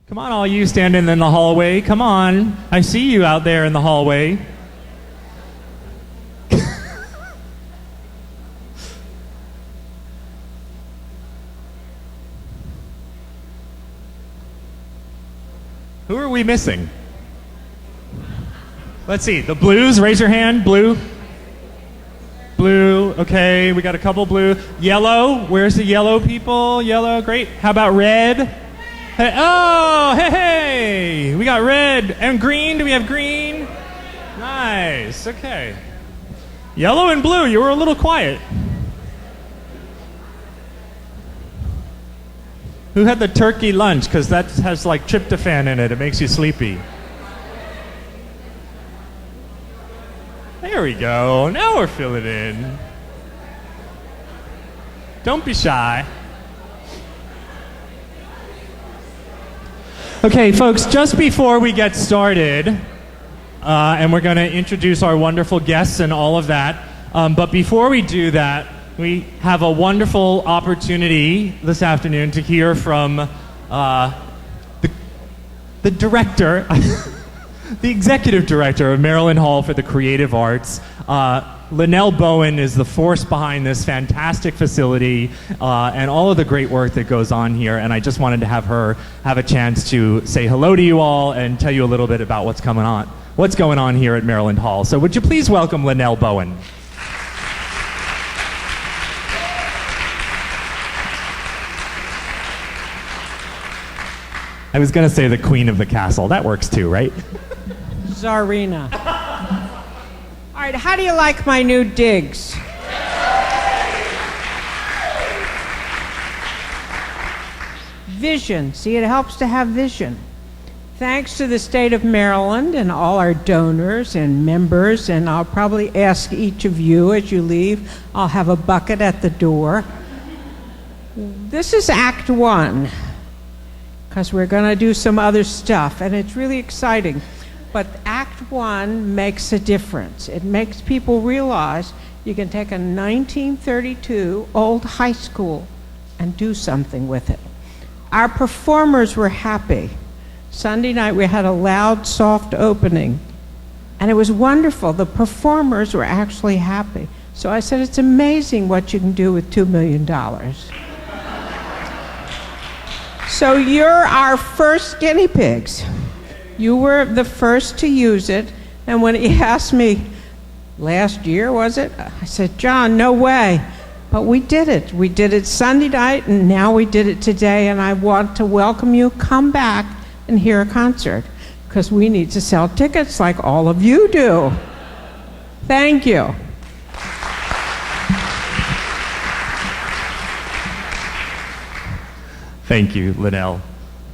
Come on, all you standing in the hallway. Come on. I see you out there in the hallway. Who are we missing? Let's see. The blues, raise your hand. Blue. Blue. Okay, we got a couple blue. Yellow. Where's the yellow people? Yellow. Great. How about red? Hey, oh, hey. We got red and green. Do we have green? Nice. Okay. Yellow and blue. You were a little quiet. Who had the turkey lunch? Because that has like tryptophan in it. It makes you sleepy. There we go. Now we're filling in. Don't be shy. Okay, folks, just before we get started, and we're going to introduce our wonderful guests and all of that, but before we do that, we have a wonderful opportunity this afternoon to hear from the director, the executive director of Maryland Hall for the Creative Arts. Lynnell Bowen is the force behind this fantastic facility and all of the great work that goes on here. And I just wanted to have her have a chance to say hello to you all and tell you a little bit about what's going on here at Maryland Hall. So would you please welcome Lynnell Bowen? I was going to say the queen of the castle. That works too, right? Czarina. All right, how do you like my new digs? Vision. See, it helps to have vision. Thanks to the state of Maryland and all our donors and members, and I'll probably ask each of you as you leave, I'll have a bucket at the door. This is Act 1. Because we're going to do some other stuff, and it's really exciting. But Act 1 makes a difference. It makes people realize you can take a 1932 old high school and do something with it. Our performers were happy. Sunday night we had a loud, soft opening, and it was wonderful. The performers were actually happy. So I said, it's amazing what you can do with $2 million. So you're our first guinea pigs. You were the first to use it, and when he asked me, last year was it? I said, John, no way. But we did it. We did it Sunday night, and now we did it today, and I want to welcome you. Come back and hear a concert, because we need to sell tickets like all of you do. Thank you. Thank you, Lynnell.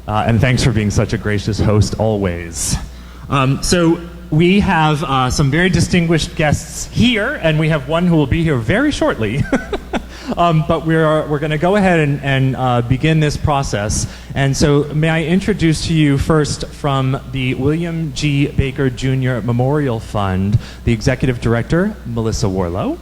And thanks for being such a gracious host always. So we have some very distinguished guests here, and we have one who will be here very shortly. But we're going to go ahead and begin this process. And so may I introduce to you first from the William G. Baker Jr. Memorial Fund, the Executive Director, Melissa Warlow.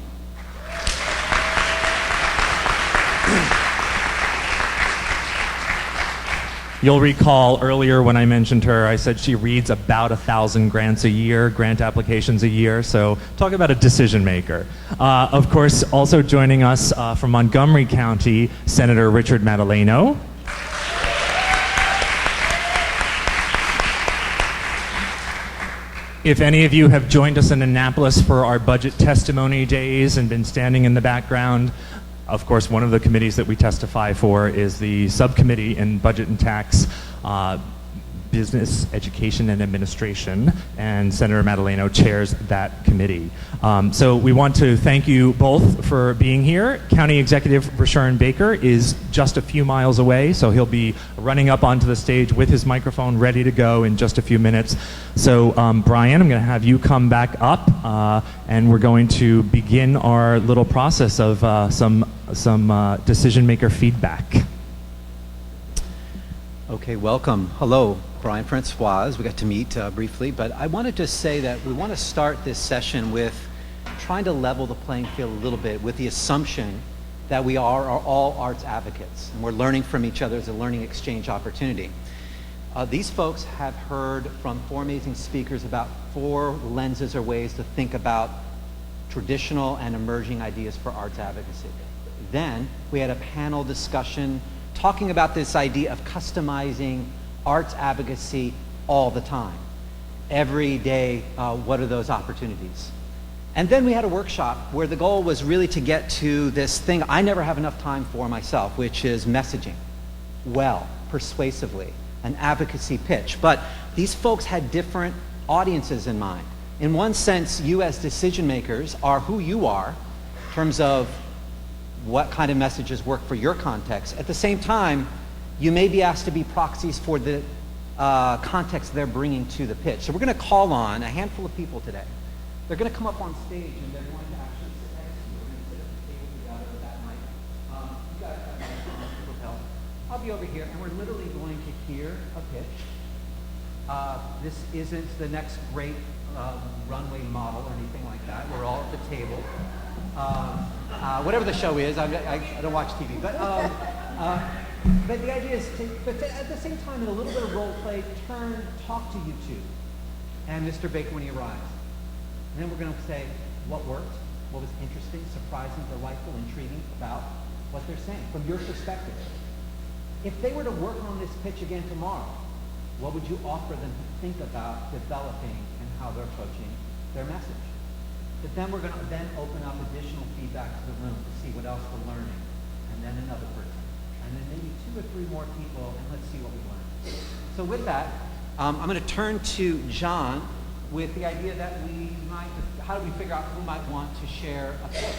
You'll recall earlier when I mentioned her, I said she reads about 1,000 grant applications a year, so talk about a decision maker. Of course, also joining us from Montgomery County, Senator Richard Madaleno. If any of you have joined us in Annapolis for our budget testimony days and been standing in the background, of course, one of the committees that we testify for is the subcommittee in Budget and Tax, Business, Education, and Administration, and Senator Madaleno chairs that committee. So we want to thank you both for being here. County Executive Rashawn Baker is just a few miles away, so he'll be running up onto the stage with his microphone ready to go in just a few minutes. So Brian, I'm going to have you come back up, and we're going to begin our little process of some decision maker feedback. Okay, welcome. Hello, Brian Francois. We got to meet briefly, but I wanted to say that we want to start this session with trying to level the playing field a little bit with the assumption that we are all arts advocates, and we're learning from each other as a learning exchange opportunity. These folks have heard from four amazing speakers about four lenses or ways to think about traditional and emerging ideas for arts advocacy. Then we had a panel discussion talking about this idea of customizing arts advocacy all the time. Every day, what are those opportunities? And then we had a workshop where the goal was really to get to this thing I never have enough time for myself, which is messaging well, persuasively, an advocacy pitch. But these folks had different audiences in mind. In one sense, you as decision makers are who you are in terms of what kind of messages work for your context. At the same time, you may be asked to be proxies for the context they're bringing to the pitch. So we're going to call on a handful of people today. They're going to come up on stage and they're going to actually sit next to you. We're going to sit at the table together with that mic. You guys have my lapel. I'll be over here, and we're literally going to hear a pitch. This isn't the next great runway model or anything like that. We're all at the table. Whatever the show is, I don't watch TV. But the idea is, at the same time, in a little bit of role play, talk to you two, and Mr. Baker when he arrives. And then we're going to say what worked, what was interesting, surprising, delightful, intriguing about what they're saying from your perspective. If they were to work on this pitch again tomorrow, what would you offer them to think about developing and how they're approaching their message? But then we're going to then open up additional feedback to the room to see what else we're learning, and then another person, and then maybe 2 or 3 more people, and let's see what we learn. So with that, I'm going to turn to John with the idea that we might, how do we figure out who might want to share a pitch?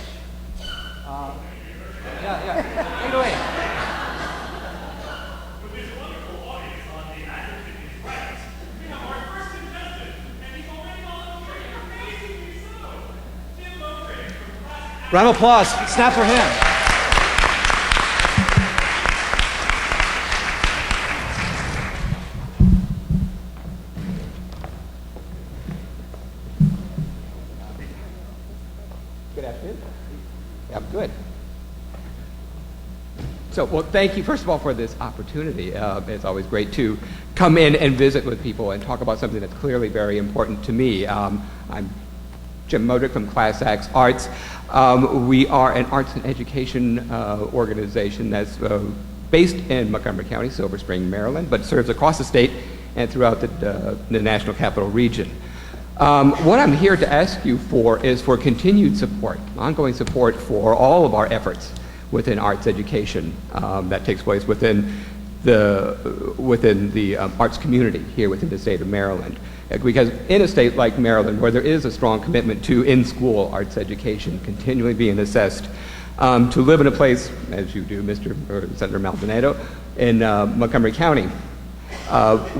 Take it away. With this wonderful audience on the Advocate News Right, we have our first contestant, and he's already volunteering amazingly so. Tim Mowbray from Classic. Round of applause. Snap for him. Good afternoon. Yeah, I'm good. So, well, thank you, first of all, for this opportunity. It's always great to come in and visit with people and talk about something that's clearly very important to me. I'm Jim Modrick from Class X Arts. We are an arts and education organization that's based in Montgomery County, Silver Spring, Maryland, but serves across the state and throughout the National Capital Region. What I'm here to ask you for is for continued support, ongoing support for all of our efforts within arts education that takes place within the arts community here within the state of Maryland. Because in a state like Maryland, where there is a strong commitment to in-school arts education continually being assessed, to live in a place, as you do, Senator Maldonado, in Montgomery County,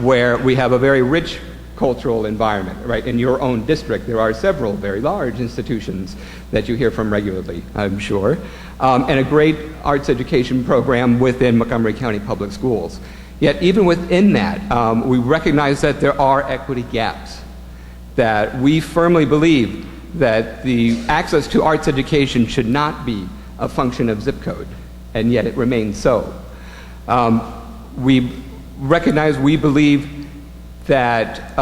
where we have a very rich cultural environment, right? In your own district, there are several very large institutions that you hear from regularly, I'm sure, and a great arts education program within Montgomery County Public Schools. Yet even within that, we recognize that there are equity gaps, that we firmly believe that the access to arts education should not be a function of zip code, and yet it remains so. We recognize, we believe that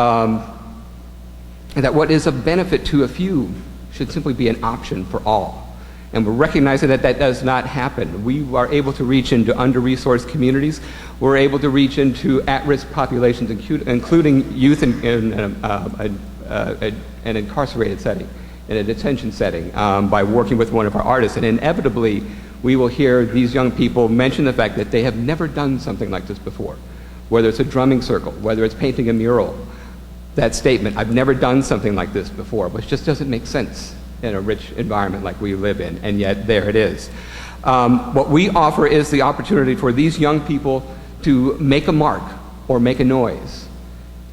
that what is of benefit to a few should simply be an option for all. And we're recognizing that that does not happen. We are able to reach into under-resourced communities. We're able to reach into at-risk populations, including youth in an incarcerated setting, in a detention setting, by working with one of our artists. And inevitably, we will hear these young people mention the fact that they have never done something like this before. Whether it's a drumming circle, whether it's painting a mural, that statement, I've never done something like this before, which just doesn't make sense in a rich environment like we live in, and yet there it is. What we offer is the opportunity for these young people to make a mark or make a noise,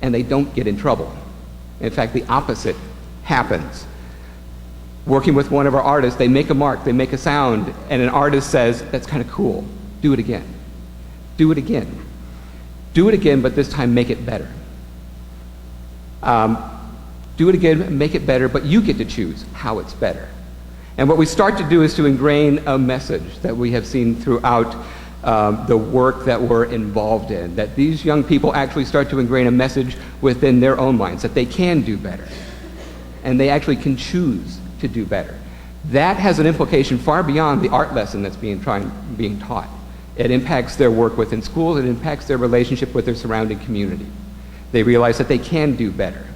and they don't get in trouble. In fact, the opposite happens. Working with one of our artists, they make a mark, they make a sound, and an artist says, that's kind of cool, do it again. Do it again. Do it again, but this time make it better. Do it again, make it better, but you get to choose how it's better. And what we start to do is to ingrain a message that we have seen throughout the work that we're involved in, that these young people actually start to ingrain a message within their own minds that they can do better, and they actually can choose to do better. That has an implication far beyond the art lesson that's being taught. It impacts their work within schools, it impacts their relationship with their surrounding community. They realize that they can do better.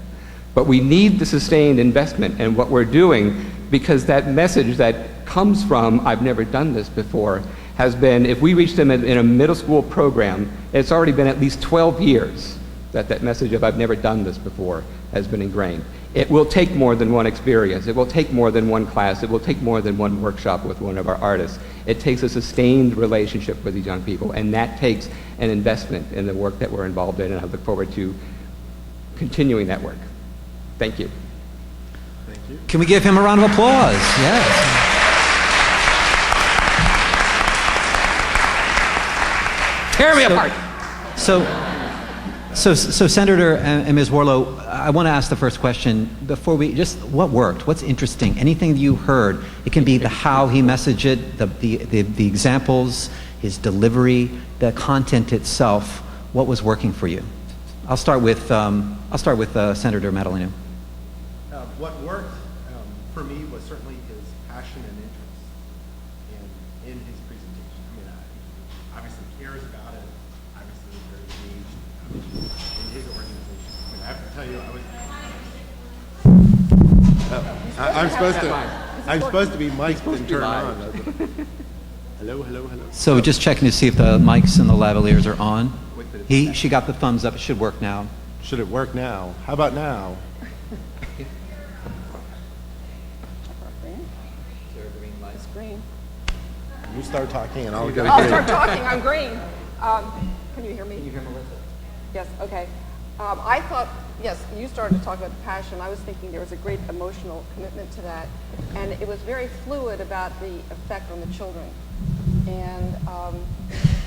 But we need the sustained investment in what we're doing, because that message that comes from, I've never done this before, has been, if we reach them in a middle school program, it's already been at least 12 years that that message of I've never done this before has been ingrained. It will take more than one experience. It will take more than one class. It will take more than one workshop with one of our artists. It takes a sustained relationship with these young people, and that takes an investment in the work that we're involved in, and I look forward to continuing that work. Thank you. Can we give him a round of applause? Yes. Tear me apart! So, Senator and Ms. Warlow, I want to ask the first question before we just what worked, what's interesting, anything you heard. It can be the how he messaged it, the examples, his delivery, the content itself. What was working for you? I'll start with Senator Madaleno. What worked for me was certainly his passion and interest in his presentation. I mean, obviously cares about it. Obviously is very engaged in his organization. I mean, I have to tell you, I'm supposed to be mic'd and turned on. Hello, hello, hello. So just checking to see if the mics and the lavaliers are on. She got the thumbs up. It should work now. Should it work now? How about now? Green. You start talking and I'll go I'll green. start talking. I'm green. Can you hear me? Can you hear Melissa? Yes. Okay. I thought, yes, you started to talk about the passion. I was thinking there was a great emotional commitment to that, and it was very fluid about the effect on the children. And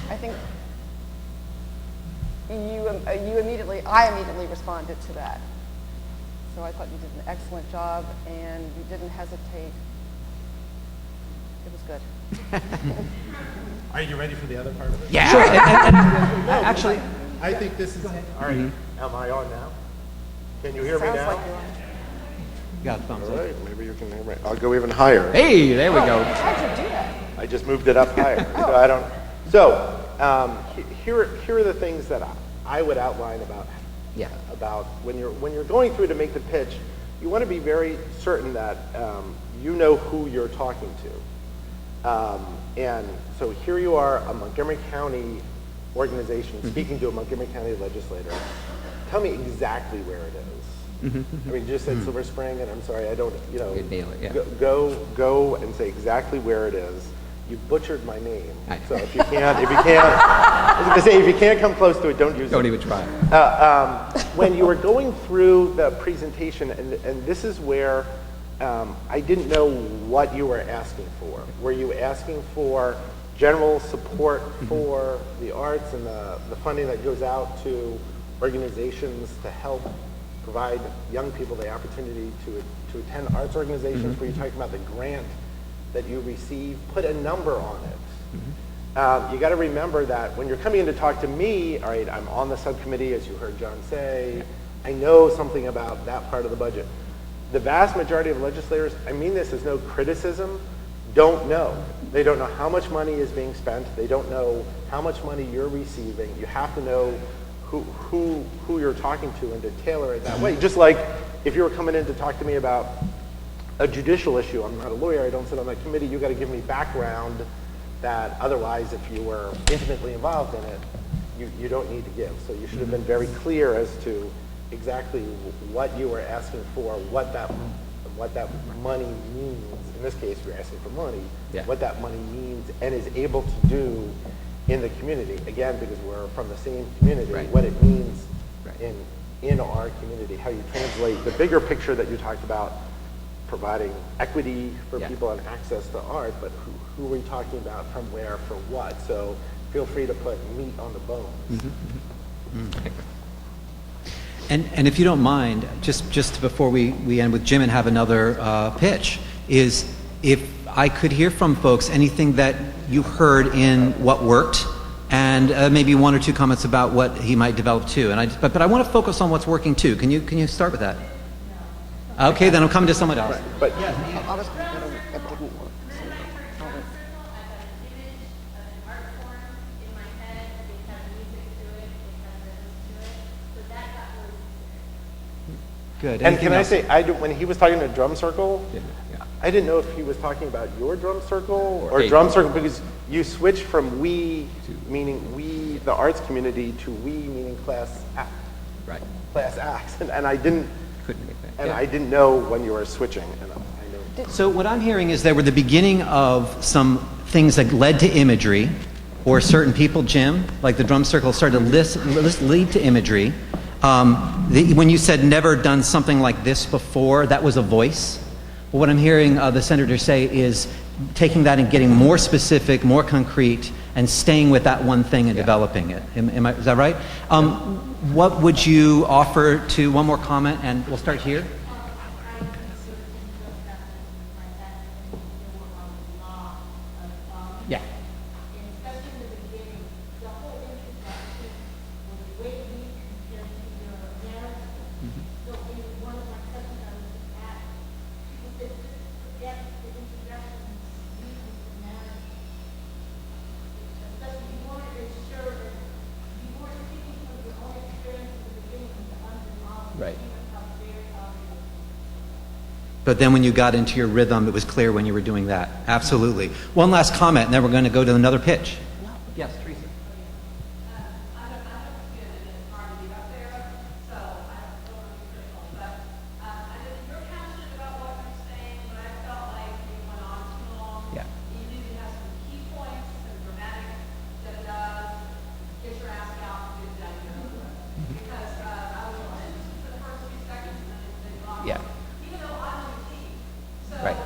I think I immediately responded to that. So I thought you did an excellent job, and you didn't hesitate. It was good. Are you ready for the other part of it? Yeah. Sure. Actually, I think this is, all right, am I on now? Can you hear me Sounds now? like you're on. got the thumbs All up. right, maybe you can hear me. I'll go even higher. Hey, there we go. How'd you do that? I just moved it up higher. So I don't. So here are the things that I would outline about when you're going through to make the pitch. You want to be very certain that you know who you're talking to. And so here you are, a Montgomery County organization speaking to a Montgomery County legislator. Tell me exactly where it is. I mean, just said Silver Spring, and I'm sorry, I don't, You'd nail it, yeah. go and say exactly where it is. You butchered my name, I know. so if you can't, I was going to say, if you can't come close to it, don't use it. Don't even try. When you were going through the presentation, and this is where I didn't know what you were asking for. Were you asking for general support for the arts and the funding that goes out to organizations to help provide young people the opportunity to attend arts organizations? Were you talking about the grant that you receive? Put a number on it. You got to remember that when you're coming in to talk to me, all right, I'm on the subcommittee, as you heard John say. I know something about that part of the budget. The vast majority of legislators, I mean this as no criticism, don't know. They don't know how much money is being spent. They don't know how much money you're receiving. You have to know who you're talking to and to tailor it that way. Just like if you were coming in to talk to me about a judicial issue, I'm not a lawyer, I don't sit on that committee, you got to give me background that otherwise if you were intimately involved in it, you don't need to give. So you should have been very clear as to exactly what you were asking for, what that money means. In this case, we're asking for money. Yeah. What that money means and is able to do in the community. Again, because we're from the same community, Right. what it means Right. in our community, how you translate the bigger picture that you talked about, providing equity for Yeah. people and access to art, but who are we talking about, from where, for what? So feel free to put meat on the bone. And if you don't mind, just before we end with Jim and have another pitch, is if I could hear from folks anything that you heard in what worked, and maybe one or two comments about what he might develop too. But I want to focus on what's working too. Can you start with that? Okay, then I'm coming to someone else. But I was gonna, it didn't work. Good. and Anything can I else? say, when he was talking to drum circle, I didn't know if he was talking about your drum circle or Hey. drum circle, because you switched from we, meaning we, the arts community, to we, meaning class act. Right. Class acts, and I didn't, Couldn't make that. and Yeah. I didn't know when you were switching, and I know. So what I'm hearing is that we're the beginning of some things that led to imagery, or certain people, Jim, like the drum circle, started to lead to imagery. When you said never done something like this before, that was a voice. But what I'm hearing the senator say is taking that and getting more specific, more concrete, and staying with that one thing and developing it. Is that right? What would you offer to, one more comment, and we'll start here. Yeah. Right. But then when you got into your rhythm, it was clear when you were doing that. Absolutely. One last comment, and then we're going to go to another pitch. Yes, Teresa. Yeah. Yeah. Right.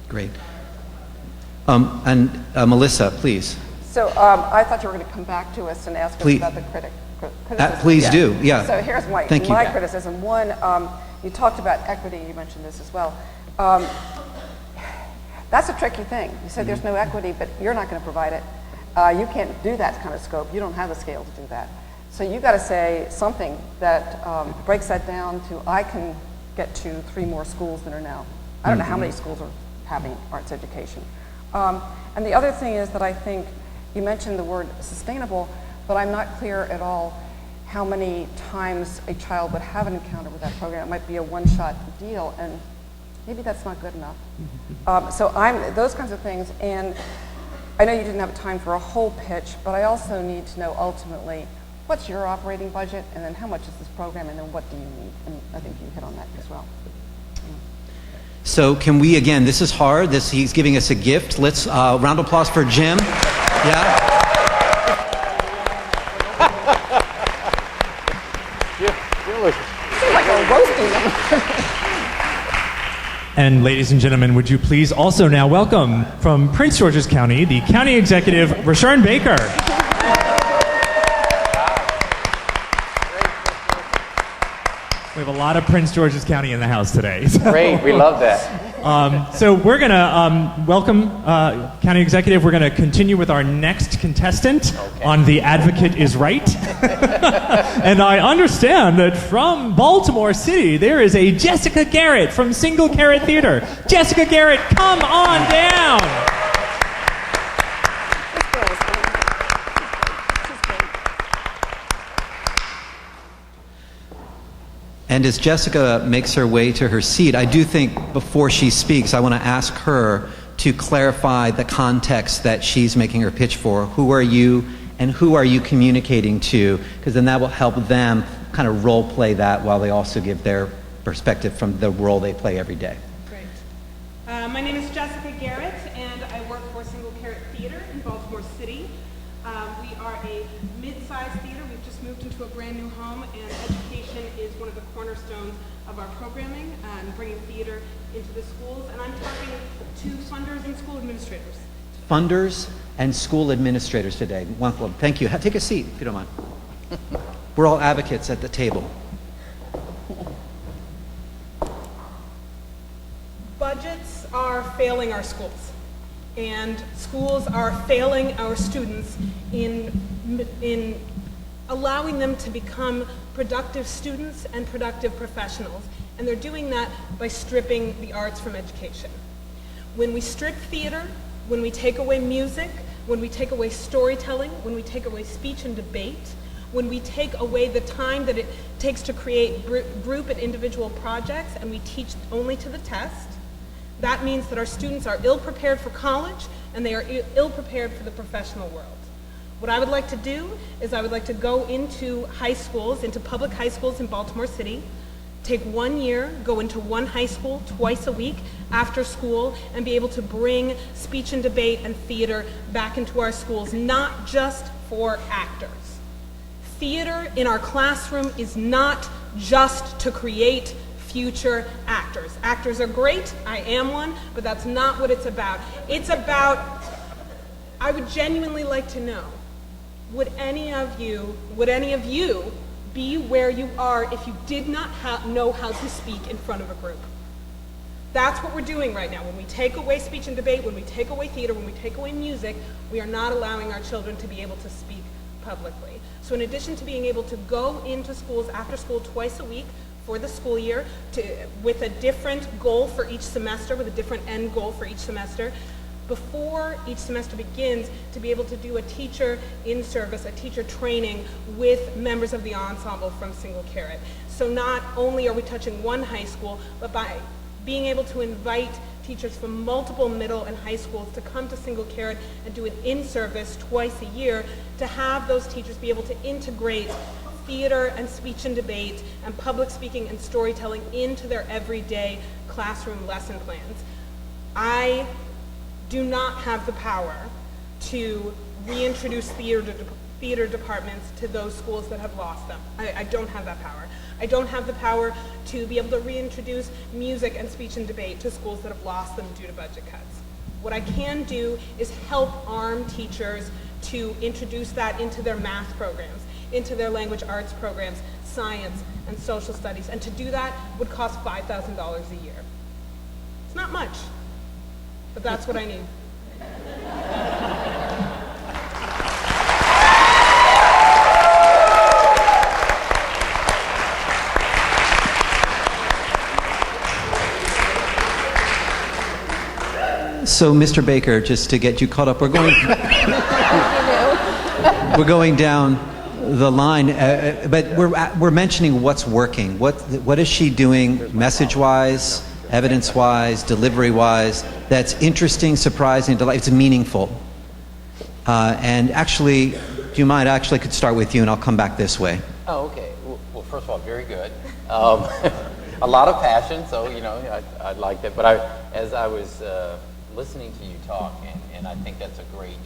Great. And Melissa, please. So I thought you were going to come back to us and ask us Please. about the criticism. Please do, yeah. So here's my Thank you. criticism. One, you talked about equity. You mentioned this as well. That's a tricky thing. You said there's no equity, but you're not going to provide it. You can't do that kind of scope. You don't have the scale to do that. So you got to say something that breaks that down to I can get to 3 more schools that are now. I don't know how many schools are having arts education. And the other thing is that I think you mentioned the word sustainable, but I'm not clear at all how many times a child would have an encounter with that program. It might be a one-shot deal, and maybe that's not good enough. So those kinds of things, and I know you didn't have time for a whole pitch, but I also need to know ultimately what's your operating budget, and then how much is this program, and then what do you need? And I think you hit on that as well. So can we, again, this is hard. He's giving us a gift. Let's, round of applause for Jim. Yeah? Seems like we're roasting them. And ladies and gentlemen, would you please also now welcome from Prince George's County, the County Executive, Rashawn Baker. We have a lot of Prince George's County in the house today. Great, we love that. So we're going to welcome County Executive. We're going to continue with our next contestant on The Advocate is Right. And I understand that from Baltimore City, there is a Jessica Garrett from Single Carrot Theater. Jessica Garrett, come on down. This girl is funny. She's great. And as Jessica makes her way to her seat, I do think before she speaks, I want to ask her to clarify the context that she's making her pitch for. Who are you and who are you communicating to? Because then that will help them kind of role play that while they also give their perspective from the role they play every day. Great. My name is Jessica Garrett, and I work for Single Carrot Theater in Baltimore City. We are a mid-sized theater. We've just moved into a brand new home, and education is one of the cornerstones of our programming and bringing theater into the schools. And I'm talking to funders and school administrators to funders and school administrators today. Welcome. Thank you. Take a seat, if you don't mind. We're all advocates at the table. Budgets are failing our schools, and schools are failing our students in allowing them to become productive students and productive professionals, and they're doing that by stripping the arts from education. When we strip theater, when we take away music, when we take away storytelling, when we take away speech and debate, when we take away the time that it takes to create group and individual projects and we teach only to the test, that means that our students are ill-prepared for college and they are ill-prepared for the professional world. What I would like to do is I would like to go into high schools, into public high schools in Baltimore City, take 1 year, go into one high school twice a week after school, and be able to bring speech and debate and theater back into our schools, not just for actors. Theater in our classroom is not just to create future actors. Actors are great, I am one, but that's not what it's about. It's about, I would genuinely like to know, would any of you be where you are if you did not know how to speak in front of a group? That's what we're doing right now. When we take away speech and debate, when we take away theater, when we take away music, we are not allowing our children to be able to speak publicly. So in addition to being able to go into schools after school twice a week for the school year, with a different goal for each semester, with a different end goal for each semester, before each semester begins, to be able to do a teacher in service, a teacher training with members of the ensemble from Single Carrot. So not only are we touching one high school, but by being able to invite teachers from multiple middle and high schools to come to Single Carrot and do an in-service twice a year, to have those teachers be able to integrate theater and speech and debate and public speaking and storytelling into their everyday classroom lesson plans. I do not have the power to reintroduce theater departments to those schools that have lost them. I don't have that power. I don't have the power to be able to reintroduce music and speech and debate to schools that have lost them due to budget cuts. What I can do is help arm teachers to introduce that into their math programs, into their language arts programs, science, and social studies. And to do that would cost $5,000 a year. It's not much, but that's what I need. So, Mr. Baker, just to get you caught up, we're going down the line, but we're mentioning what's working. What is she doing, message-wise, evidence-wise, delivery-wise? That's interesting, surprising, delightful. It's meaningful. And actually, do you mind? Actually, I could start with you, and I'll come back this way. Oh, okay. Well, first of all, very good. A lot of passion, so I liked it. But as I was listening to you talk, and I think that's a great.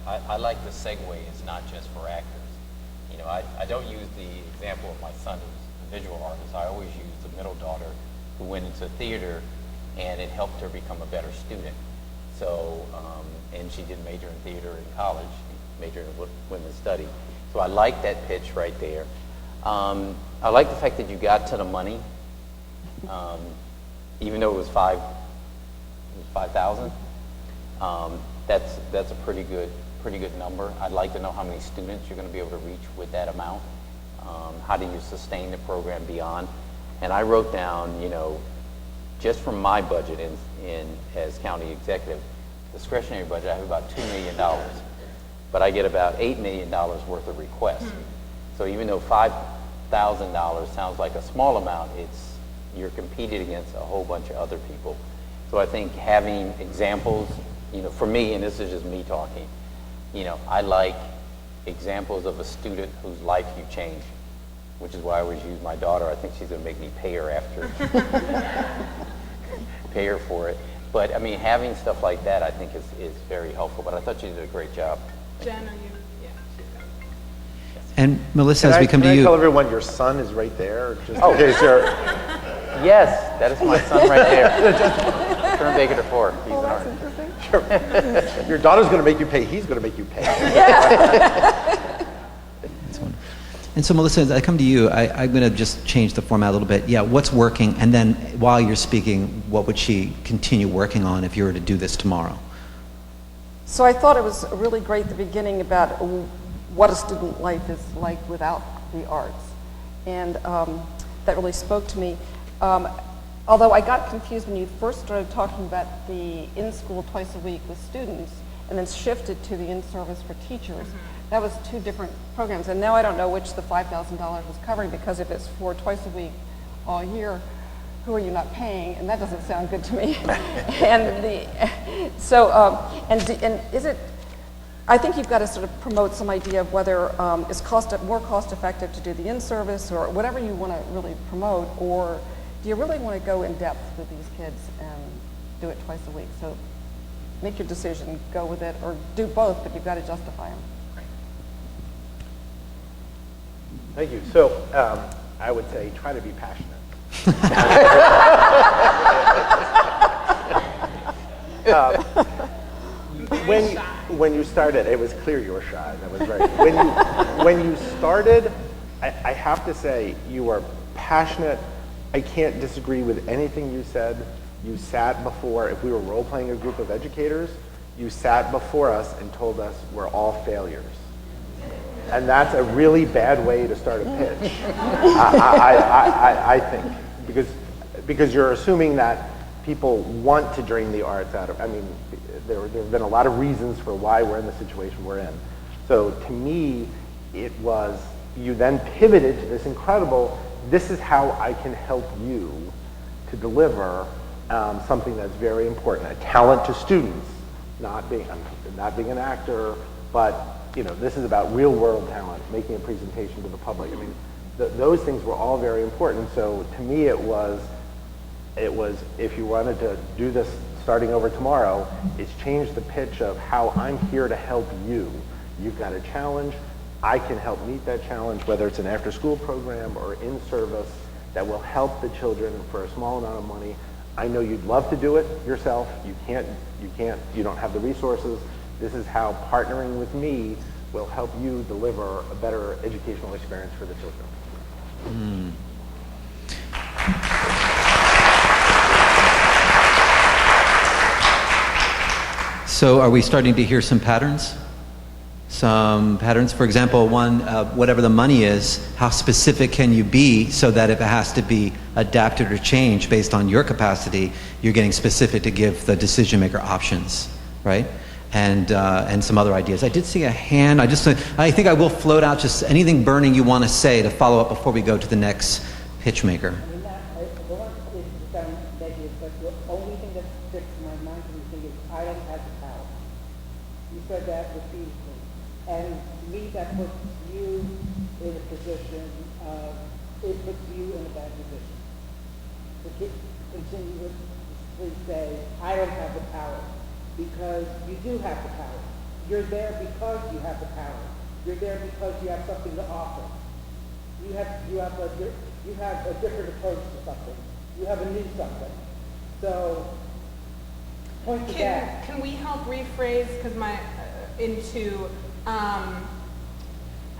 I like the segue is not just for actors. I don't use the example of my son who's a visual artist. I always use the middle daughter who went into theater, and it helped her become a better student. So, and she did major in theater in college, major in women's study. So I like that pitch right there. I like the fact that you got to the money, even though it was $5,000. That's a pretty good number. I'd like to know how many students you're going to be able to reach with that amount. How do you sustain the program beyond? And I wrote down, just from my budget in as county executive, discretionary budget, I have about $2 million, but I get about $8 million worth of requests. So even though $5,000 sounds like a small amount, you're competing against a whole bunch of other people. So I think having examples, for me, and this is just me talking, I like examples of a student whose life you change, which is why I always use my daughter. I think she's going to make me pay her pay her for it. But I mean, having stuff like that, I think is very helpful. But I thought you did a great job. Jen, are you? Yeah. And Melissa, as we come to Can I you. tell everyone your son is right there, just in case you're... Yes, that is my son right there. Turn Baker to 4. He's an artist. Your daughter's going to make you pay. He's going to make you pay. That's wonderful. And so, Melissa, as I come to you, I'm going to just change the format a little bit. Yeah, what's working? And then while you're speaking, what would she continue working on if you were to do this tomorrow? So I thought it was really great at the beginning about what a student life is like without the arts. And that really spoke to me. Although I got confused when you first started talking about the in-school twice a week with students and then shifted to the in-service for teachers. That was two different programs. And now I don't know which the $5,000 was covering, because if it's for twice a week all year, who are you not paying? And that doesn't sound good to me. And is it, I think you've got to sort of promote some idea of whether it's more cost effective to do the in-service or whatever you want to really promote, or do you really want to go in depth with these kids and do it twice a week? So make your decision, go with it, or do both, but you've got to justify them. Thank you. So I would say try to be passionate. When you started, it was clear you were shy. That was right. When you started, I have to say you were passionate. I can't disagree with anything you said. You sat before, if we were role-playing a group of educators, you sat before us and told us we're all failures. And that's a really bad way to start a pitch, I think, because you're assuming that people want to drain the arts out of. I mean, there have been a lot of reasons for why we're in the situation we're in. So to me, it was, you then pivoted to this incredible, this is how I can help you to deliver something that's very important, a talent to students, not being an actor, but this is about real world talent, making a presentation to the public. I mean, those things were all very important. So to me, it was, if you wanted to do this starting over tomorrow, it's change the pitch of how I'm here to help you. You've got a challenge. I can help meet that challenge, whether it's an after school program or in service that will help the children for a small amount of money. I know you'd love to do it yourself. You don't have the resources. This is how partnering with me will help you deliver a better educational experience for the children. So are we starting to hear some patterns? Some patterns, for example, one, whatever the money is, how specific can you be so that if it has to be adapted or changed based on your capacity, you're getting specific to give the decision maker options, right? And some other ideas. I did see a hand. I think I will float out just anything burning you want to say to follow up before we go to the next pitch maker. I don't want it to sound negative, but the only thing that sticks in my mind when you think is, I don't have the power. You said that repeatedly. And to me, that puts you in a position of, it puts you in a bad position. To continuously say, I don't have the power. Because you do have the power. You're there because you have the power. You're there because you have something to offer. You have a different approach to something. You have a new something. So point to that. Can we help rephrase into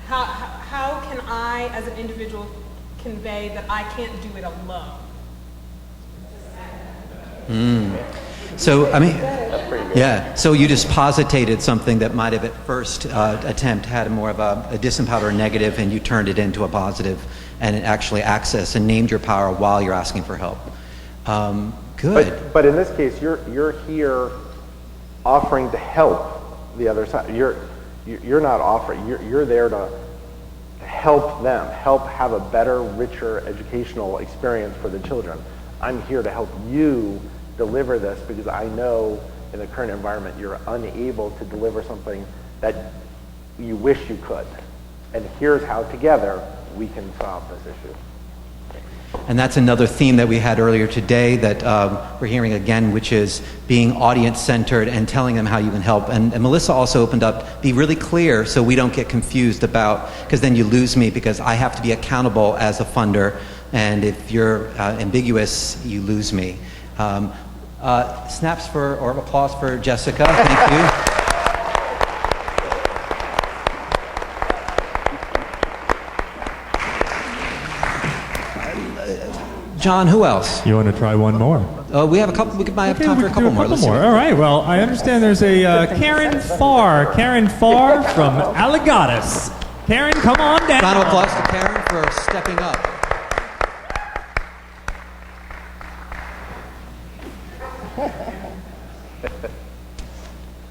how can I as an individual convey that I can't do it alone? So, I mean, yeah, so you just positated something that might have at first attempt had more of a disempowered or negative, and you turned it into a positive and it actually accessed and named your power while you're asking for help. Good. But in this case, you're here offering to help the other side. You're not offering, you're there to help them, help have a better, richer educational experience for the children. I'm here to help you deliver this because I know in the current environment you're unable to deliver something that you wish you could. And here's how together we can solve this issue. And that's another theme that we had earlier today that we're hearing again, which is being audience-centered and telling them how you can help. And Melissa also opened up, be really clear so we don't get confused about, because then you lose me because I have to be accountable as a funder, and if you're ambiguous, you lose me. Snaps for, or applause for Jessica. Thank you. John, who else? You want to try one more? We have a couple. We might have time for a couple more. Let's see. All right. Well, I understand there's a Karen Farr. Karen Farr from Alligatus. Karen, come on down. Round of applause to Karen for stepping up.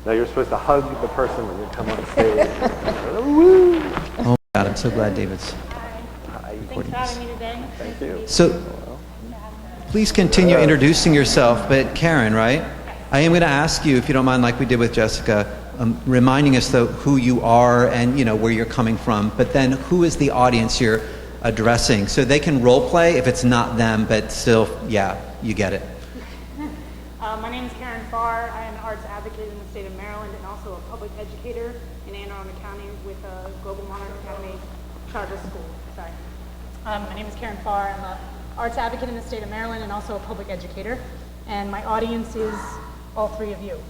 Now you're supposed to hug the person when you come on stage. Woo! Oh my God, I'm so glad David's. Thanks for having me today. Thank you. So, please continue introducing yourself, but Karen, right? I am going to ask you, if you don't mind, like we did with Jessica, reminding us though who you are and where you're coming from, but then who is the audience you're addressing, so they can role play if it's not them, but still, yeah, you get it. My name is Karen Farr. I am an arts advocate in the state of Maryland and also a public educator in Anne Arundel County with Global Monarch Academy Charter School. Sorry. My name is Karen Farr. I'm an arts advocate in the state of Maryland and also a public educator. And my audience is all three of you.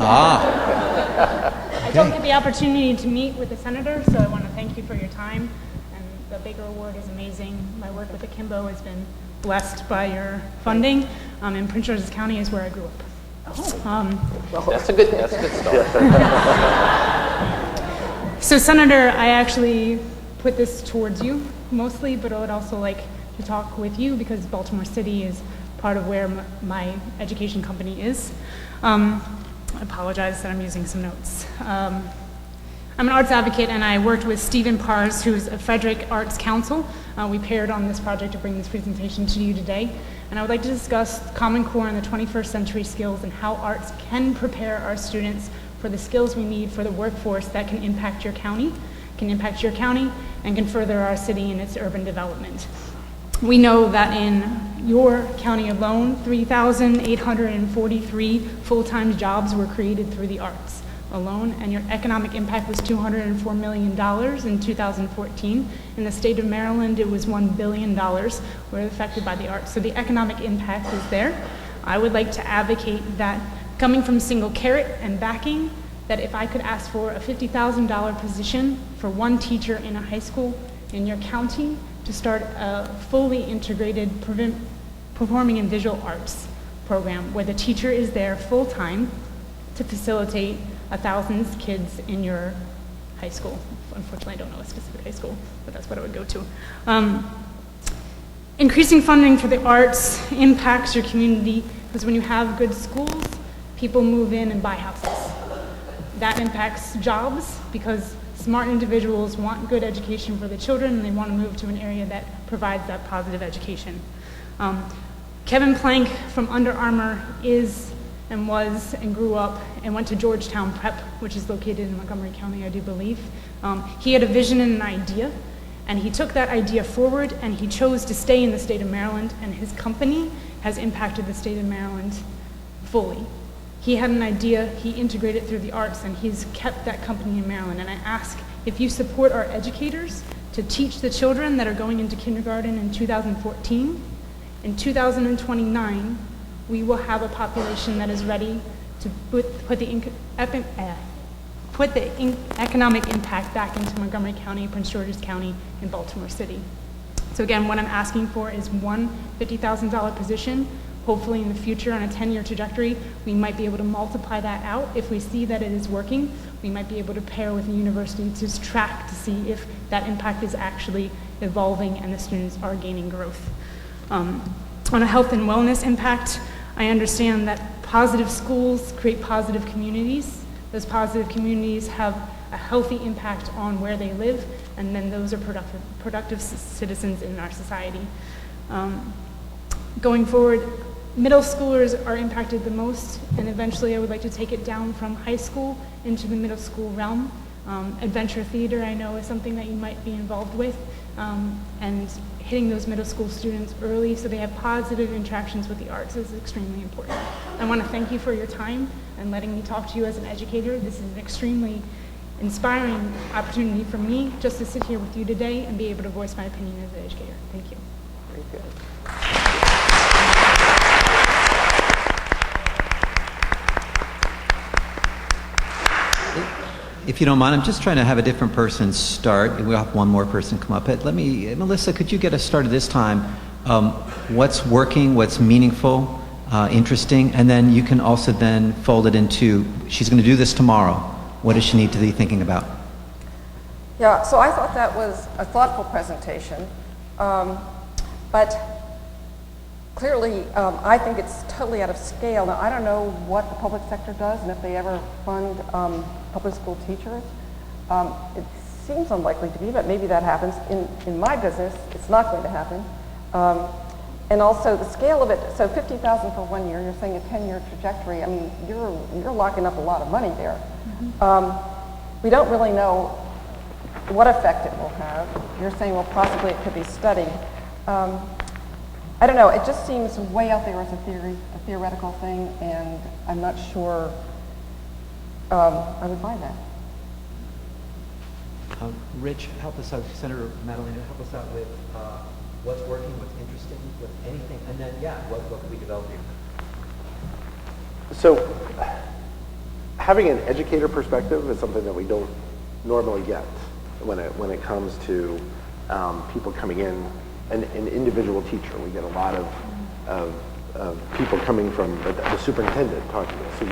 I don't get the opportunity to meet with the senator, so I want to thank you for your time. And the Baker Award is amazing. My work with Akimbo has been blessed by your funding. And Prince George's County is where I grew up. That's a good start. So, Senator, I actually put this towards you mostly, but I would also like to talk with you because Baltimore City is part of where my education company is. I apologize that I'm using some notes. I'm an arts advocate, and I worked with Stephen Pars, who's a Frederick Arts Council. We paired on this project to bring this presentation to you today. And I would like to discuss Common Core and the 21st century skills and how arts can prepare our students for the skills we need for the workforce that can impact your county, and can further our city in its urban development. We know that in your county alone, 3,843 full-time jobs were created through the arts alone, and your economic impact was $204 million in 2014. In the state of Maryland, it was $1 billion were affected by the arts. So the economic impact is there. I would like to advocate that, coming from Single Carrot and backing, that if I could ask for a $50,000 position for one teacher in a high school in your county to start a fully integrated performing and visual arts program where the teacher is there full-time to facilitate 1,000 kids in your high school. Unfortunately, I don't know a specific high school, but that's what I would go to. Increasing funding for the arts impacts your community because when you have good schools, people move in and buy houses. That impacts jobs because smart individuals want good education for the children and they want to move to an area that provides that positive education. Kevin Plank from Under Armour is and was and grew up and went to Georgetown Prep, which is located in Montgomery County, I do believe. He had a vision and an idea, and he took that idea forward and he chose to stay in the state of Maryland, and his company has impacted the state of Maryland fully. He had an idea, he integrated it through the arts, and he's kept that company in Maryland. And I ask if you support our educators to teach the children that are going into kindergarten in 2014. In 2029, we will have a population that is ready to put the economic impact back into Montgomery County, Prince George's County, and Baltimore City. So again, what I'm asking for is one $50,000 position. Hopefully in the future, on a 10-year trajectory, we might be able to multiply that out. If we see that it is working, we might be able to pair with the university to track to see if that impact is actually evolving and the students are gaining growth. On a health and wellness impact, I understand that positive schools create positive communities. Those positive communities have a healthy impact on where they live, and then those are productive citizens in our society. Going forward, middle schoolers are impacted the most, and eventually I would like to take it down from high school into the middle school realm. Adventure theater, I know, is something that you might be involved with, and hitting those middle school students early so they have positive interactions with the arts is extremely important. I want to thank you for your time and letting me talk to you as an educator. This is an extremely inspiring opportunity for me just to sit here with you today and be able to voice my opinion as an educator. Thank you. Very good. If you don't mind, I'm just trying to have a different person start, and we'll have one more person come up. Melissa, could you get us started this time? What's working, what's meaningful, interesting, and then you can also then fold it into, she's going to do this tomorrow. What does she need to be thinking about? Yeah, so I thought that was a thoughtful presentation, but clearly I think it's totally out of scale. Now, I don't know what the public sector does and if they ever fund public school teachers. It seems unlikely to be, but maybe that happens. In my business, it's not going to happen. And also the scale of it, so $50,000 for 1 year, you're saying a 10-year trajectory. I mean, you're locking up a lot of money there. We don't really know what effect it will have. You're saying, well, possibly it could be studied. I don't know, it just seems way out there as a theoretical thing, and I'm not sure I would buy that. Rich, help us out, Senator Madalena, help us out with what's working, what's interesting, with anything, and then, what can we develop here? So, having an educator perspective is something that we don't normally get when it comes to people coming in. An individual teacher, we get a lot of people coming from the superintendent talking to us. So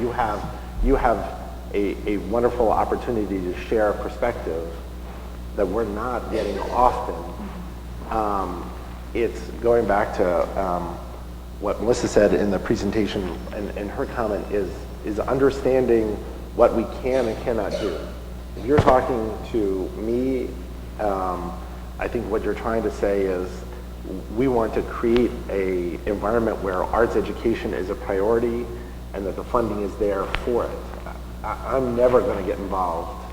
you have a wonderful opportunity to share a perspective that we're not getting often. It's going back to what Melissa said in the presentation, and her comment is understanding what we can and cannot do. If you're talking to me, I think what you're trying to say is we want to create an environment where arts education is a priority and that the funding is there for it. I'm never going to get involved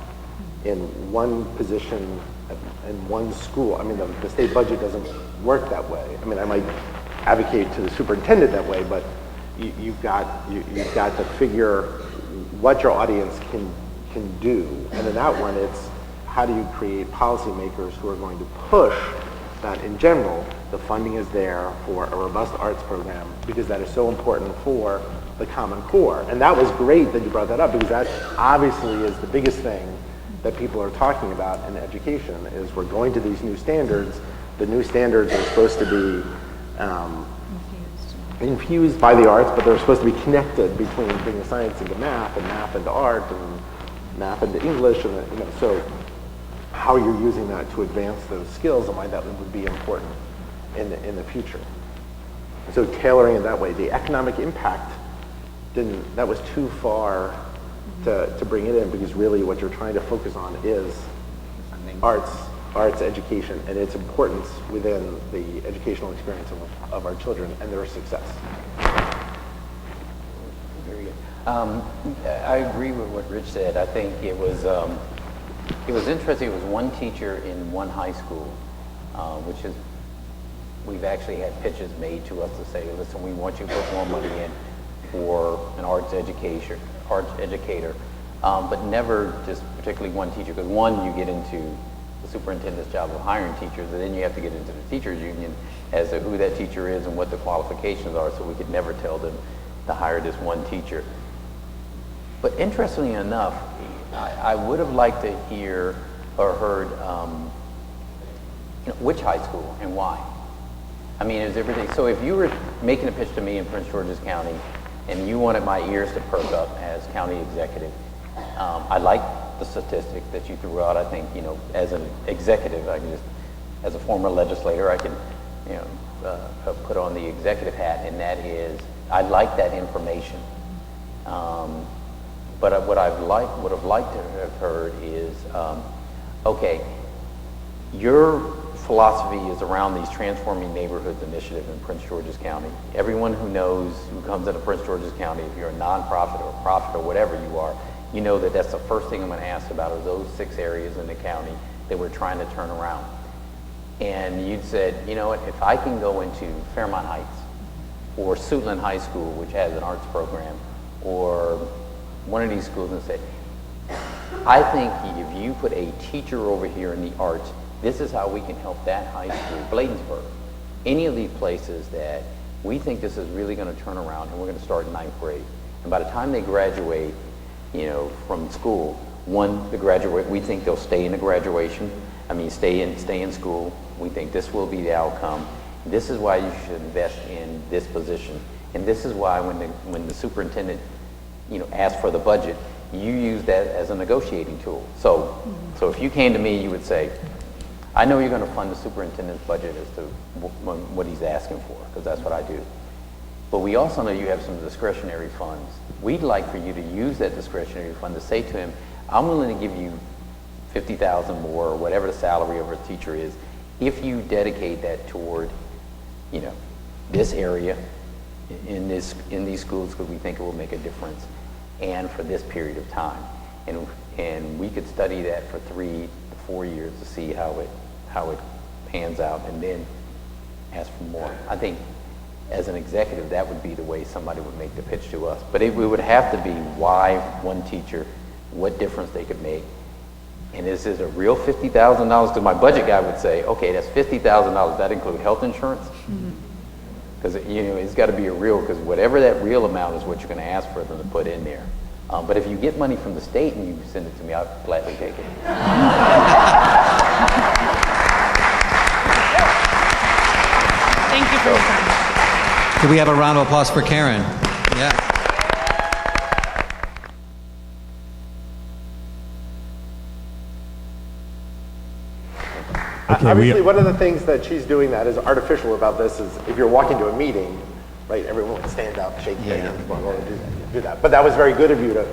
in one position in one school. I mean, the state budget doesn't work that way. I mean, I might advocate to the superintendent that way, but you've got to figure what your audience can do. And in that one, it's how do you create policymakers who are going to push that in general, the funding is there for a robust arts program because that is so important for the Common Core. And that was great that you brought that up because that obviously is the biggest thing that people are talking about in education is we're going to these new standards. The new standards are supposed to be infused by the arts, but they're supposed to be connected between bringing science into math and math into art and math into English. And so how you're using that to advance those skills and why that would be important in the future. And so tailoring it that way, the economic impact that was too far to bring it in because really what you're trying to focus on is arts education and its importance within the educational experience of our children and their success. Very good. I agree with what Rich said. I think it was interesting. It was one teacher in one high school, which is, we've actually had pitches made to us to say, listen, we want you to put more money in for an arts educator, but never just particularly one teacher, because one, you get into the superintendent's job of hiring teachers, and then you have to get into the teachers union as to who that teacher is and what the qualifications are, so we could never tell them to hire this one teacher. But interestingly enough, I would have liked to hear or heard which high school and why. I mean, is everything, so if you were making a pitch to me in Prince George's County and you wanted my ears to perk up as county executive, I like the statistic that you threw out. I think, as an executive, as a former legislator, I can, put on the executive hat, and that is, I like that information. But what would have liked to have heard is, okay, your philosophy is around these Transforming Neighborhoods initiative in Prince George's County. Everyone who knows, who comes into Prince George's County, if you're a nonprofit or profit or whatever you are, you know that that's the first thing I'm going to ask about are those 6 areas in the county that we're trying to turn around. And you'd said, you know what, if I can go into Fairmont Heights or Suitland High School, which has an arts program, or one of these schools and say, I think if you put a teacher over here in the arts, this is how we can help that high school, Bladensburg, any of these places that we think this is really going to turn around and we're going to start in 9th grade. And by the time they graduate, from school, One, we think they'll stay in the graduation. I mean, stay in school. We think this will be the outcome. This is why you should invest in this position. And this is why when the superintendent, asks for the budget, you use that as a negotiating tool. So if you came to me, you would say, I know you're going to fund the superintendent's budget as to what he's asking for, because that's what I do. But we also know you have some discretionary funds. We'd like for you to use that discretionary fund to say to him, I'm willing to give you $50,000 more, or whatever the salary of a teacher is, if you dedicate that toward, this area in these schools, because we think it will make a difference, and for this period of time. And we could study that for 3 to 4 years to see how it pans out, and then ask for more. I think as an executive, that would be the way somebody would make the pitch to us. But it would have to be why one teacher, what difference they could make. And is this a real $50,000? Because my budget guy would say, okay, that's $50,000. That include health insurance? Because it's got to be a real, because whatever that real amount is what you're going to ask for them to put in there. But if you get money from the state and you send it to me, I'll gladly take it. Thank you for your time. Can we have a round of applause for Karen? Yeah. Obviously, one of the things that she's doing that is artificial about this is if you're walking to a meeting, right, everyone would stand up, shake hands, blah, blah, blah, do that. But that was very good of you to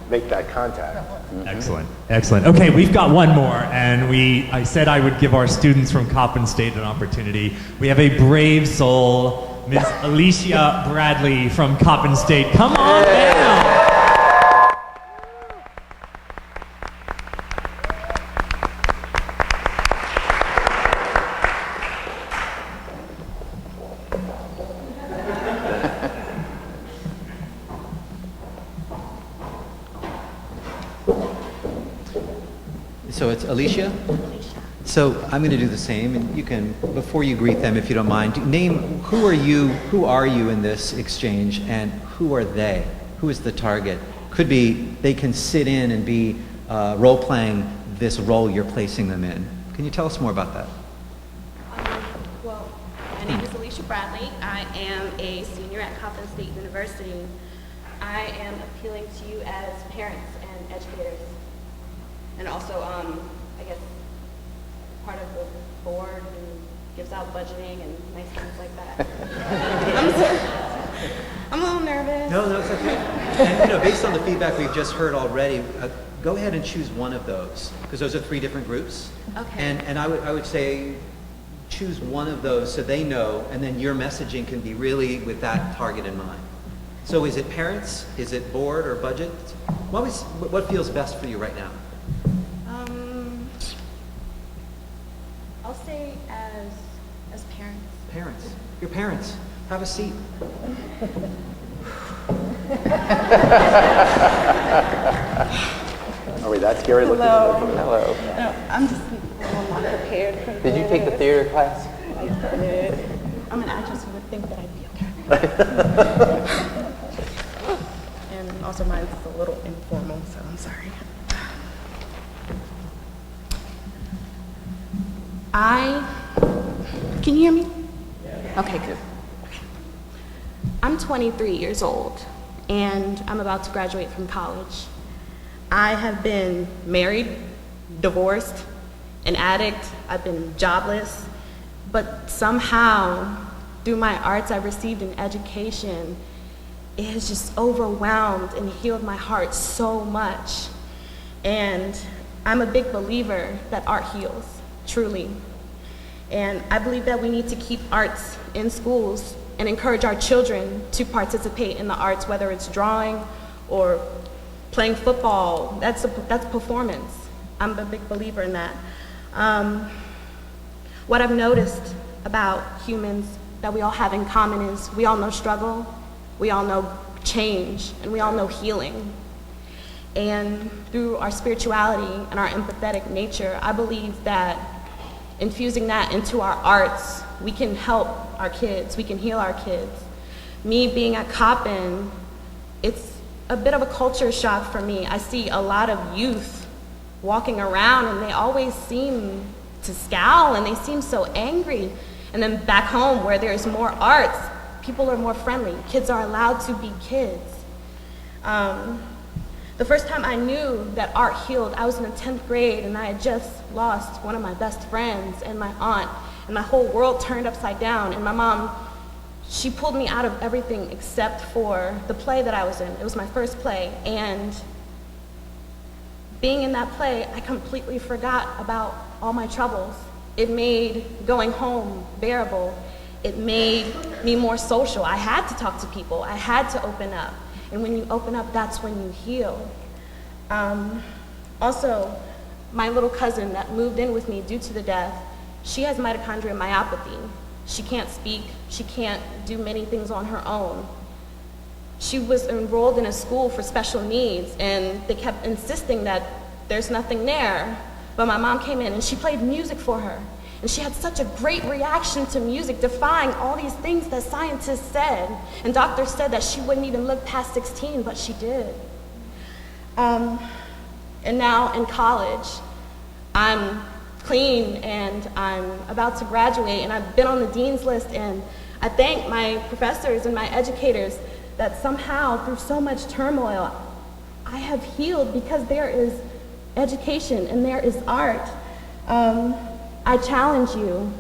make that contact. Excellent, excellent. Okay, we've got one more, and I said I would give our students from Coppin State an opportunity. We have a brave soul, Ms. Alicia Bradley from Coppin State. Come on down. So it's Alicia? So I'm going to do the same, and you can, before you greet them, if you don't mind, name who are you in this exchange, and who are they? Who is the target? Could be they can sit in and be role-playing this role you're placing them in. Can you tell us more about that? Well, my name is Alicia Bradley. I am a senior at Coppin State University. I am appealing to you as parents and educators. And also, I guess, part of the board who gives out budgeting and nice things like that. I'm a little nervous. No, it's okay. And based on the feedback we've just heard already, go ahead and choose one of those, because those are 3 different groups. Okay. And I would say choose one of those so they know, and then your messaging can be really with that target in mind. So is it parents? Is it board or budget? What feels best for you right now? I'll say as parents. Parents. Your parents. Have a seat. Are we that scary looking? Hello. No, I'm just not prepared for Did you take the theater class? I did. I'm an actress who would think that I'd be okay. And also mine's a little informal, so I'm sorry. Can you hear me? Yeah. Okay, good. I'm 23 years old, and I'm about to graduate from college. I have been married, divorced, an addict, I've been jobless, but somehow, through my arts I've received in education, it has just overwhelmed and healed my heart so much. And I'm a big believer that art heals, truly. And I believe that we need to keep arts in schools and encourage our children to participate in the arts, whether it's drawing or playing football. That's performance. I'm a big believer in that. What I've noticed about humans that we all have in common is we all know struggle, we all know change, and we all know healing. And through our spirituality and our empathetic nature, I believe that infusing that into our arts, we can help our kids, we can heal our kids. Me being at Coppin, it's a bit of a culture shock for me. I see a lot of youth walking around, and they always seem to scowl, and they seem so angry. And then back home, where there's more arts, people are more friendly. Kids are allowed to be kids. The first time I knew that art healed, I was in the 10th grade, and I had just lost one of my best friends and my aunt, and my whole world turned upside down. And my mom, she pulled me out of everything except for the play that I was in. It was my first play, and being in that play, I completely forgot about all my troubles. It made going home bearable. It made me more social. I had to talk to people. I had to open up. And when you open up, that's when you heal. Also, my little cousin that moved in with me due to the death, she has mitochondrial myopathy. She can't speak. She can't do many things on her own. She was enrolled in a school for special needs, and they kept insisting that there's nothing there. But my mom came in, and she played music for her. And she had such a great reaction to music, defying all these things that scientists said. And doctors said that she wouldn't even live past 16, but she did. And now in college, I'm clean, and I'm about to graduate, and I've been on the dean's list, and I thank my professors and my educators that somehow, through so much turmoil, I have healed because there is education and there is art. I challenge you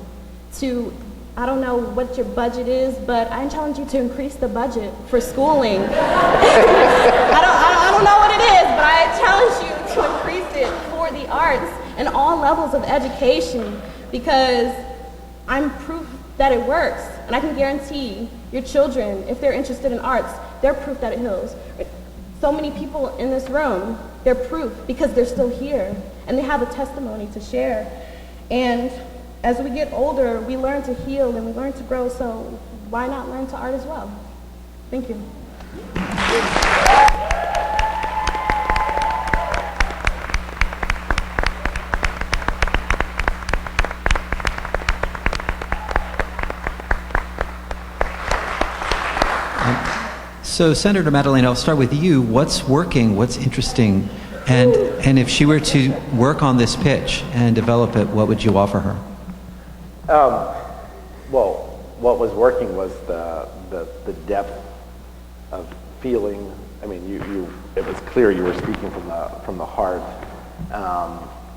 to, I don't know what your budget is, but I challenge you to increase the budget for schooling. I don't know what it is, but I challenge you to increase it for the arts and all levels of education, because I'm proof that it works. And I can guarantee your children, if they're interested in arts, they're proof that it heals. So many people in this room, they're proof because they're still here and they have a testimony to share. And as we get older, we learn to heal and we learn to grow, so why not learn to art as well? Thank you. So, Senator Madalena, I'll start with you. What's working? What's interesting? And if she were to work on this pitch and develop it, what would you offer her? Well, what was working was the depth of feeling. I mean, it was clear you were speaking from the heart.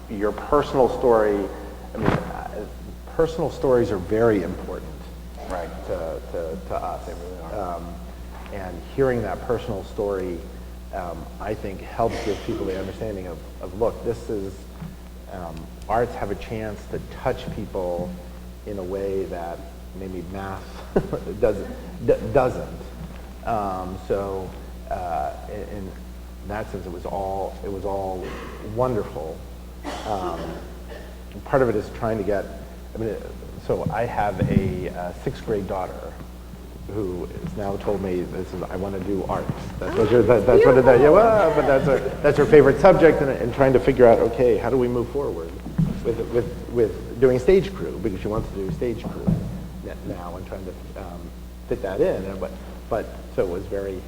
Your personal story. I mean, personal stories are very important, right, to us. They really are. And hearing that personal story, I think, helps give people the understanding of look, this is, arts have a chance to touch people in a way that maybe math doesn't. So in that sense, it was all wonderful. Part of it is trying to get, so I have a 6th grade daughter who has now told me I want to do art. That's that's her favorite subject, and trying to figure out, okay, how do we move forward with doing stage crew, because she wants to do stage crew now, and trying to fit that in. But so it was very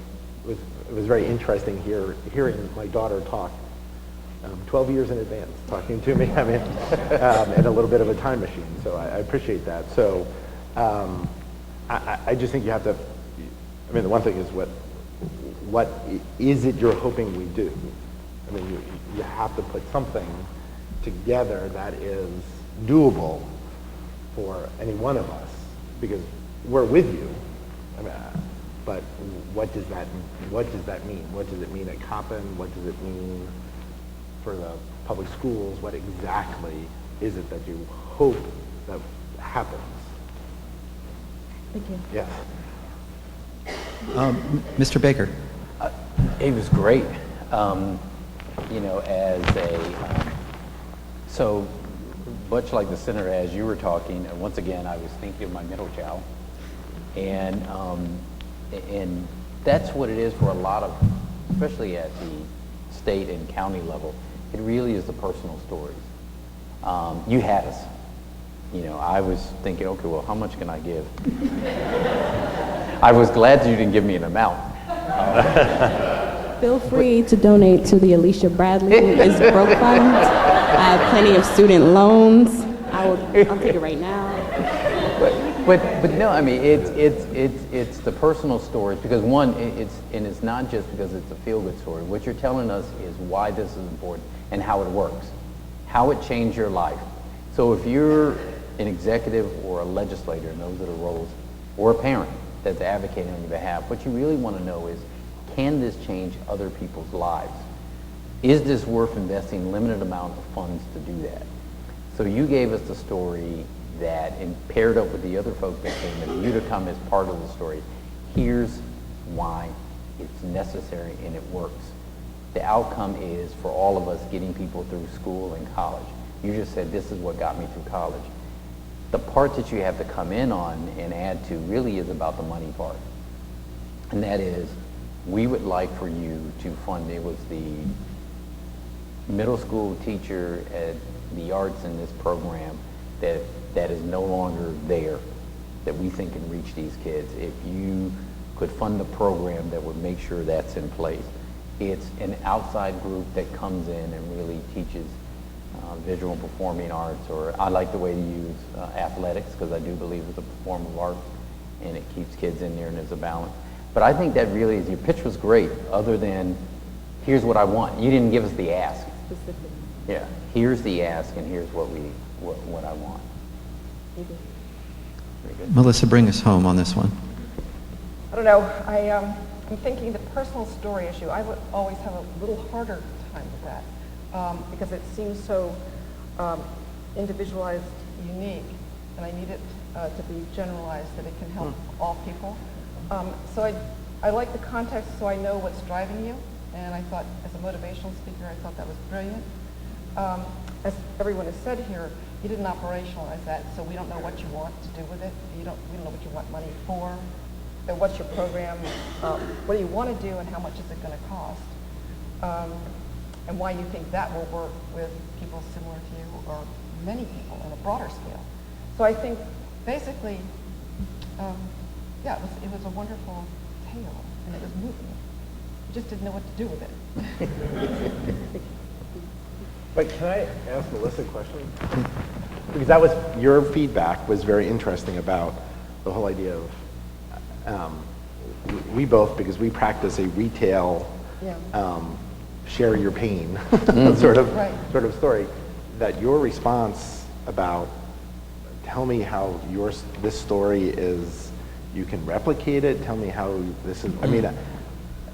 interesting hearing my daughter talk 12 years in advance, talking to me. And a little bit of a time machine. So I appreciate that. So. I just think you have to, the one thing is what is it you're hoping we do? You have to put something together that is doable for any one of us, because we're with you. But what does that mean? What does it mean at Coppin? What does it mean for the public schools? What exactly is it that you hope that happens? Thank you. Yes. Mr. Baker. It was great. So much like the senator, as you were talking, and once again, I was thinking of my middle child, and that's what it is for a lot of, especially at the state and county level. It really is the personal stories. You had us. I was thinking, okay, well, how much can I give? I was glad that you didn't give me an amount. Feel free to donate to the Alicia Bradley is Broke Fund. I have plenty of student loans. I'll take it right now. But no, I mean, it's the personal stories, because one, it's not just because it's a feel-good story. What you're telling us is why this is important and how it works, how it changed your life. So if you're an executive or a legislator, and those are the roles, or a parent that's advocating on your behalf, what you really want to know is, can this change other people's lives? Is this worth investing a limited amount of funds to do that? So you gave us the story that, and paired up with the other folks that came, and you to come as part of the story. Here's why it's necessary and it works. The outcome is for all of us getting people through school and college. You just said, this is what got me through college. The part that you have to come in on and add to really is about the money part. And that is, we would like for you to fund, it was the middle school teacher at the arts in this program that is no longer there, that we think can reach these kids. If you could fund a program that would make sure that's in place. It's an outside group that comes in and really teaches visual and performing arts, or I like the way to use athletics, because I do believe it's a form of art, and it keeps kids in there and there's a balance. But I think that really is, your pitch was great, other than, here's what I want. You didn't give us the ask. Specific. Yeah, here's the ask, and here's what I want. Very good. Melissa, bring us home on this one. I don't know. I'm thinking the personal story issue. I would always have a little harder time with that because it seems so individualized, unique, and I need it to be generalized that it can help all people. So I like the context, so I know what's driving you. And I thought, as a motivational speaker, I thought that was brilliant. As everyone has said here, you didn't operationalize that, so we don't know what you want to do with it. We don't know what you want money for. And what's your program? What do you want to do, and how much is it going to cost? And why you think that will work with people similar to you, or many people on a broader scale. So I think, basically, yeah, it was a wonderful tale, and it was moving. You just didn't know what to do with it. But can I ask Melissa a question? Because that was, your feedback was very interesting about the whole idea of, we both, because we practice a retail, share your pain sort of story, that your response about, tell me how this story is, you can replicate it, tell me how this is, I mean,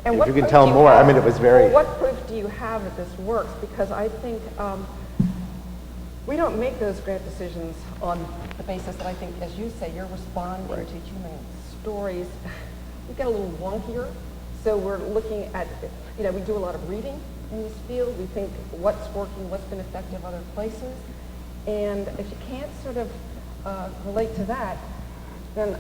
and if you can tell more, I mean, it was very... Well, what proof do you have that this works? Because I think we don't make those grant decisions on the basis that I think, as you say, you're responding to human stories. We get a little wonkier. So we're looking at, we do a lot of reading in this field. We think what's working, what's been effective other places. And if you can't sort of relate to that, then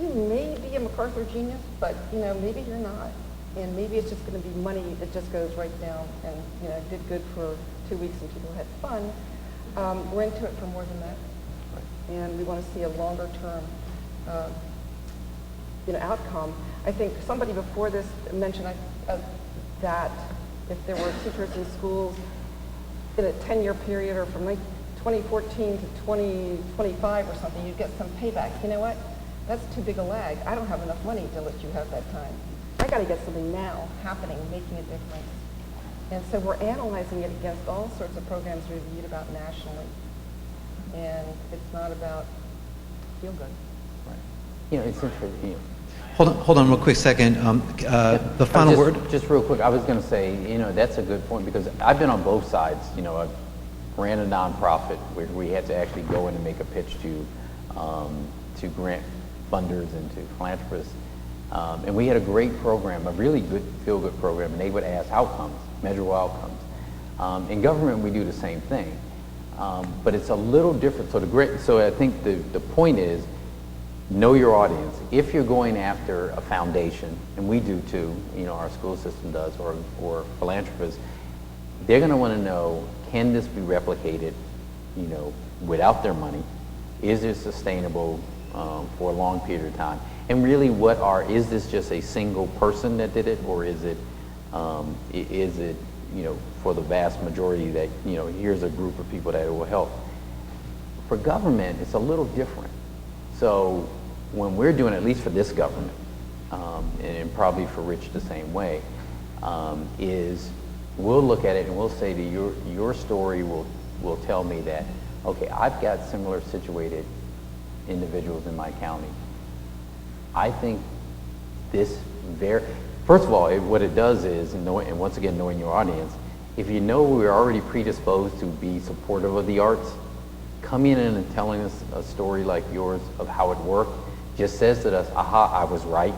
you may be a MacArthur genius, but maybe you're not. And maybe it's just going to be money that just goes right down and did good for 2 weeks and people had fun. We're into it for more than that, and we want to see a longer term outcome. I think somebody before this mentioned that if there were teachers in schools in a 10-year period, or from 2014 to 2025 or something, you'd get some payback. You know what? That's too big a lag. I don't have enough money to let you have that time. I got to get something now happening, making a difference. And so we're analyzing it against all sorts of programs reviewed about nationally. And it's not about feel good. Right. It's interesting. Hold on real quick second. The final word? Just real quick, I was going to say, that's a good point, because I've been on both sides. I ran a nonprofit where we had to actually go in and make a pitch to grant funders and to philanthropists. And we had a great program, a really good feel-good program, and they would ask outcomes, measurable outcomes. In government, we do the same thing, but it's a little different. So I think the point is, know your audience. If you're going after a foundation, and we do too, our school system does, or philanthropists, they're going to want to know, can this be replicated, without their money? Is it sustainable for a long period of time? And really, is this just a single person that did it, or is it Is it, for the vast majority that, here's a group of people that it will help? For government, it's a little different. So when we're doing, at least for this government, and probably for Rich the same way, is we'll look at it and we'll say to your story will tell me that, okay, I've got similar situated individuals in my county. I think first of all, what it does is, and once again, knowing your audience, if you know we're already predisposed to be supportive of the arts, coming in and telling us a story like yours of how it worked just says to us, aha, I was right.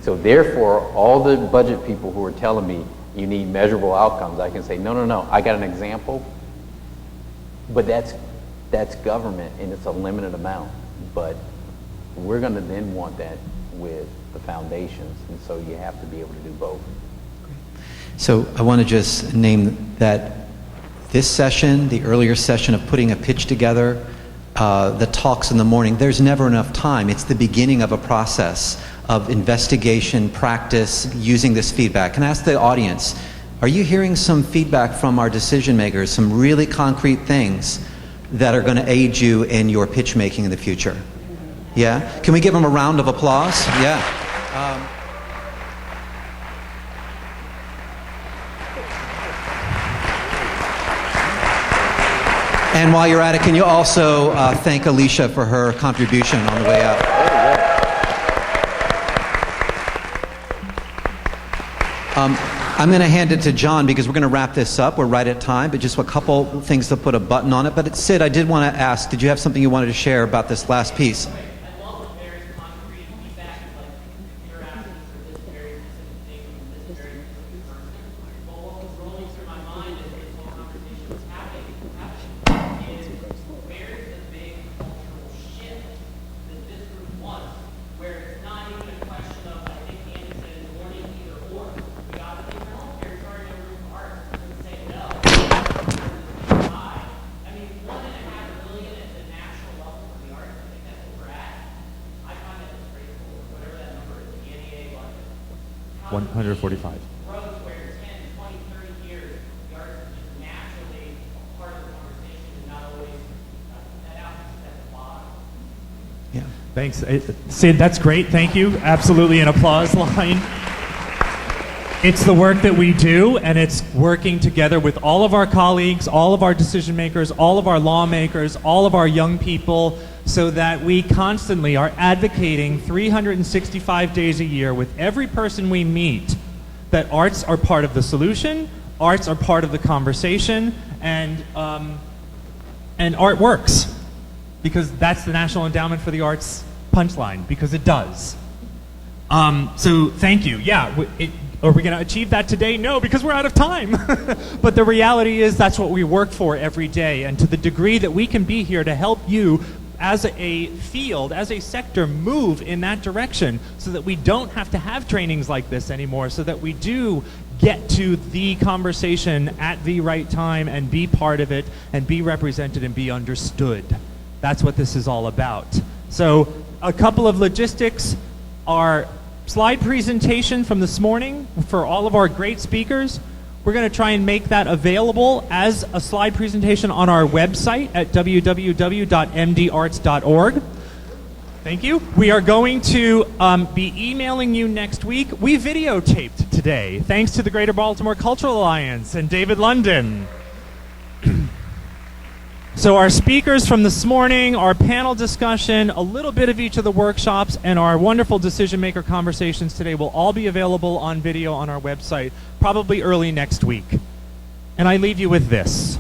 So therefore, all the budget people who are telling me you need measurable outcomes, I can say, no, I got an example, but that's government and it's a limited amount. But we're going to then want that with the foundations, and so you have to be able to do both. So I want to just name that this session, the earlier session of putting a pitch together, the talks in the morning, there's never enough time. It's the beginning of a process of investigation, practice, using this feedback. Can I ask the audience, are you hearing some feedback from our decision makers, some really concrete things that are going to aid you in your pitch making in the future? Yeah? Can we give them a round of applause? Yeah. And while you're at it, can you also thank Alicia for her contribution on the way out? I'm going to hand it to John because we're going to wrap this up. We're right at time, but just a couple things to put a button on it. But Sid, I did want to ask, did you have something you wanted to share about this last piece? $145. Yeah. Thanks. Sid, that's great. Thank you. Absolutely an applause line. It's the work that we do, and it's working together with all of our colleagues, all of our decision makers, all of our lawmakers, all of our young people, so that we constantly are advocating 365 days a year with every person we meet that arts are part of the solution, arts are part of the conversation, and art works. Because that's the National Endowment for the Arts punchline, because it does. So thank you. Yeah, are we going to achieve that today? No, because we're out of time. But the reality is that's what we work for every day. And to the degree that we can be here to help you as a field, as a sector, move in that direction so that we don't have to have trainings like this anymore, so that we do get to the conversation at the right time and be part of it and be represented and be understood. That's what this is all about. So a couple of logistics. Our slide presentation from this morning for all of our great speakers, we're going to try and make that available as a slide presentation on our website at www.mdarts.org. Thank you. We are going to be emailing you next week. We videotaped today, thanks to the Greater Baltimore Cultural Alliance and David London. So our speakers from this morning, our panel discussion, a little bit of each of the workshops, and our wonderful decision maker conversations today will all be available on video on our website, probably early next week. And I leave you with this.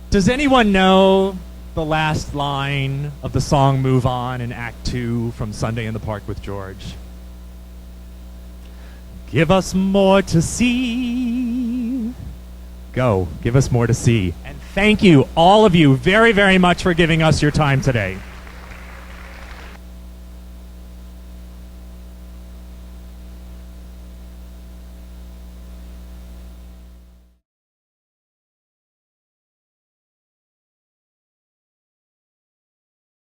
Does anyone know the last line of the song Move On in Act 2 from Sunday in the Park with George? Give us more to see. Go, give us more to see. And thank you, all of you, very, very much for giving us your time today.